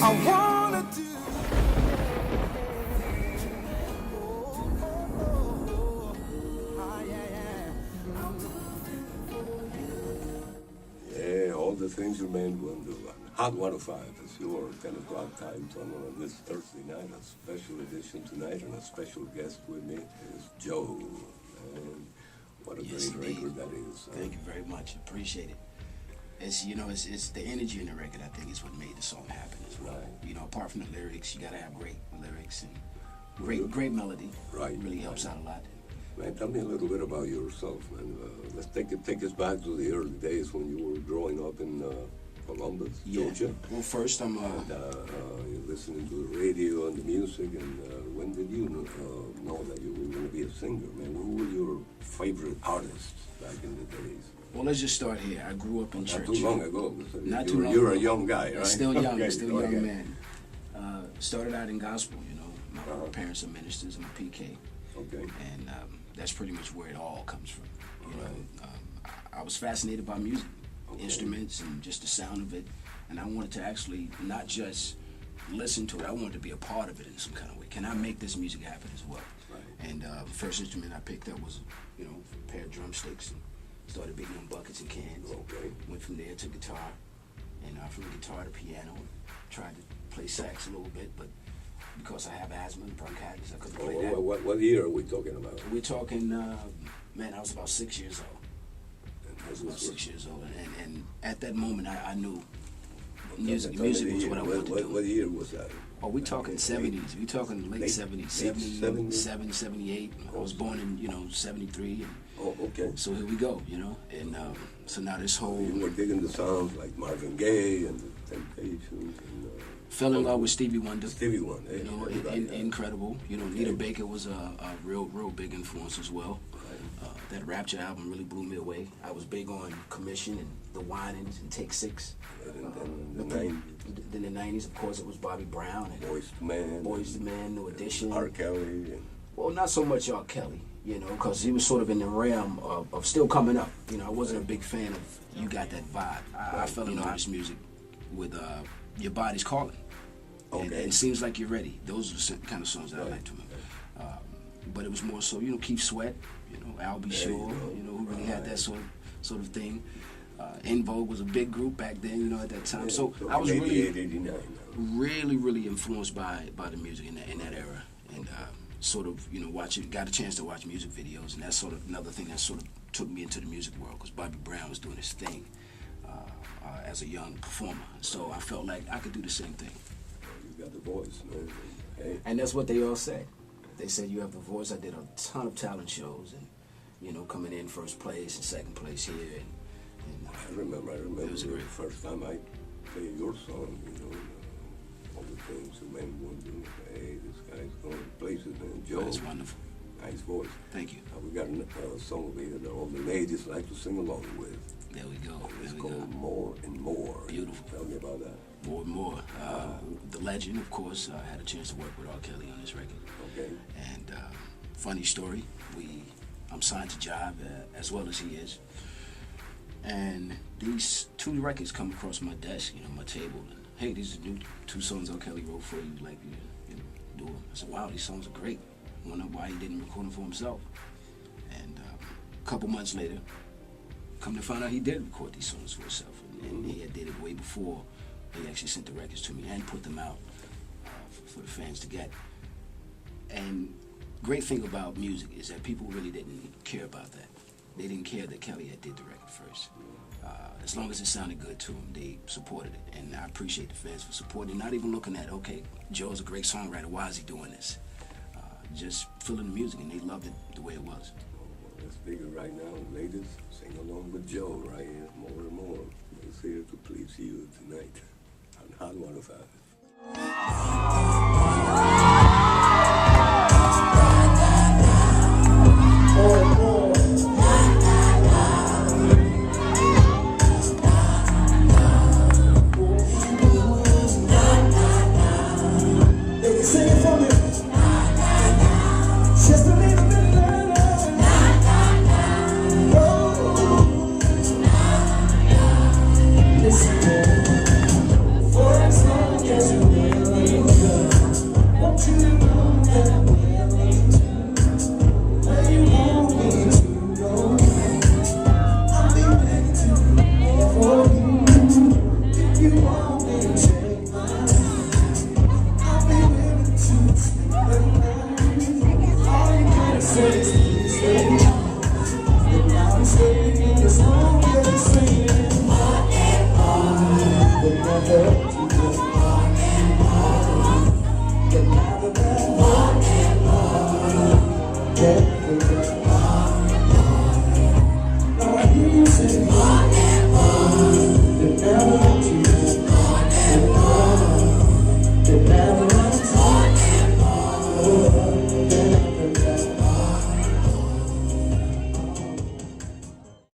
I wanna do. Yeah, all the things your man will do. Hot 105 is your 10 o'clock time zone on this Thursday night, a special edition tonight, and a special guest with me is Joe. And what a Yes, great indeed. record that is. Thank you very much. Appreciate it. It's it's the energy in the record, I think, is what made the song happen as well. Right. You know, apart from the lyrics, you gotta have great lyrics and great melody. Right. It really helps out a lot. Man, tell me a little bit about yourself, man. Let's take us back to the early days when you were growing up in Columbus, Georgia. Well, first I'm You're listening to the radio and the music, and when did you know that you were going to be a singer, man? Who were your favorite artists back in the days? well, let's just start here. I grew up in church. Not too long ago. Not too long You're ago. a young guy, right? Still young, Okay, still okay. young man. Started out in gospel, you know. My parents are ministers. I'm a PK. Okay. And that's pretty much where it all comes from. You know, I was fascinated by music, instruments, and just the sound of it. And I wanted to actually not just listen to it, I wanted to be a part of it in some kind of way. Can I make this music happen as well? Right. And the first instrument I picked up was, you know, a pair of drumsticks, and started beating on buckets and cans. Okay. Went from there to guitar, and from the guitar to piano. Tried to play sax a little bit, but because I have asthma and bronchitis, I couldn't play that. What year are we talking about? We're talking, man, I was about 6 years old. I was about 6 years old, and at that moment, I knew music was what I wanted to do. What year was that? Oh, we talking 70s. We talking late 70s, 77, 78. I was born in, 73. And Oh, okay. so here we go, and so now this whole... You were digging the sounds like Marvin Gaye and the Temptations and... Fell in love with Stevie Wonder. Stevie Wonder, You know, incredible. You know, Nita Baker was a real big influence as well. That Rapture album really blew me away. I was big on Commission and The Winans and Take Six. And then the 90s. Then the 90s, of course, it was Bobby Brown and Boyz II Men. New Edition. R. Kelly. And, Well, not so much R. Kelly, because he was sort of in the realm of still coming up. I wasn't a big fan of You Got That Vibe. I fell in love with this music with Your Body's Calling. Okay. And it Seems Like You're Ready. Those are the kind of songs that I liked from him. But it was more so, Keith Sweat, Al B. Sure, who really had that sort of thing. In Vogue was a big group back then, at that time. So I was 89. really influenced by the music in that era, and sort of got a chance to watch music videos, and that's sort of another thing that sort of took me into the music world, because Bobby Brown was doing his thing as a young performer. So I felt like I could do the same thing. You got the voice, man. Hey. And that's what they all said. They said you have the voice. I did a ton of talent shows, and coming in first place and second place here, and I remember it was the great. first time I played your song, all the things the men would do. Hey, this guy's going places, man. Joe. That's wonderful. Nice voice. Thank you. We got a song over here that all the ladies like to sing along with. There we go. It's There we called go. More and More. Beautiful. Tell me about that. More and more. The legend, of course, I had a chance to work with R. Kelly on this record. Okay. And funny story, I'm signed to Jive as well as he is. And these two records come across my desk, my table. And hey, these are new 2 songs R. Kelly wrote for you. Like, do them. I said, wow, these songs are great. I wonder why he didn't record them for himself. And a couple months later, come to find out he did record these songs for himself. And he had did it way before he actually sent the records to me and put them out for the fans to get. And great thing about music is that people really didn't care about that. They didn't care that Kelly had did the record first. As long as it sounded good to them, they supported it. And I appreciate the fans for supporting, not even looking at, okay, Joe's a great songwriter, why is he doing this? Just feeling the music, and they loved it the way it was. Let's dig it right now. Ladies, sing along with Joe right here. More and more. He's here to please you tonight on Hot 105.